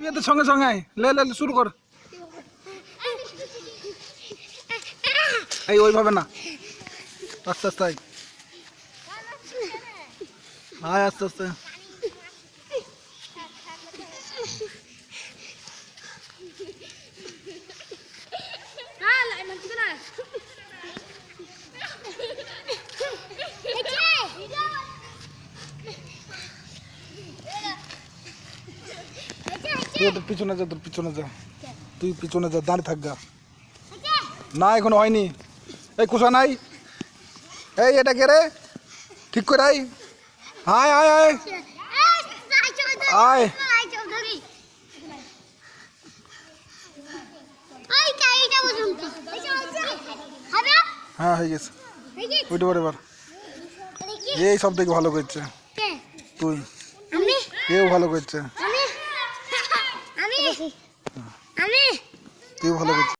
এদের সঙ্গে সঙ্গে আয়, লে লে লে, শুরু কর। এই ওইভাবে না, আস্তে আস্তে আয়, আয় আস্তে আস্তে। তুই ওদের পিছনে যা, তোর পিছনে যা, তুই পিছনে যা, দাঁড়িয়ে থাক গা। না এখনো হয়নি। এই কুসা নাই, এই এটা কে রে, ঠিক করে আয়, আয় আয় আয় আয়। হ্যাঁ হয়ে গেছে, ওইটা পরে এবার। এই সব থেকে ভালো করছে তুই, এও ভালো করছে, তুই ভালো করছিস।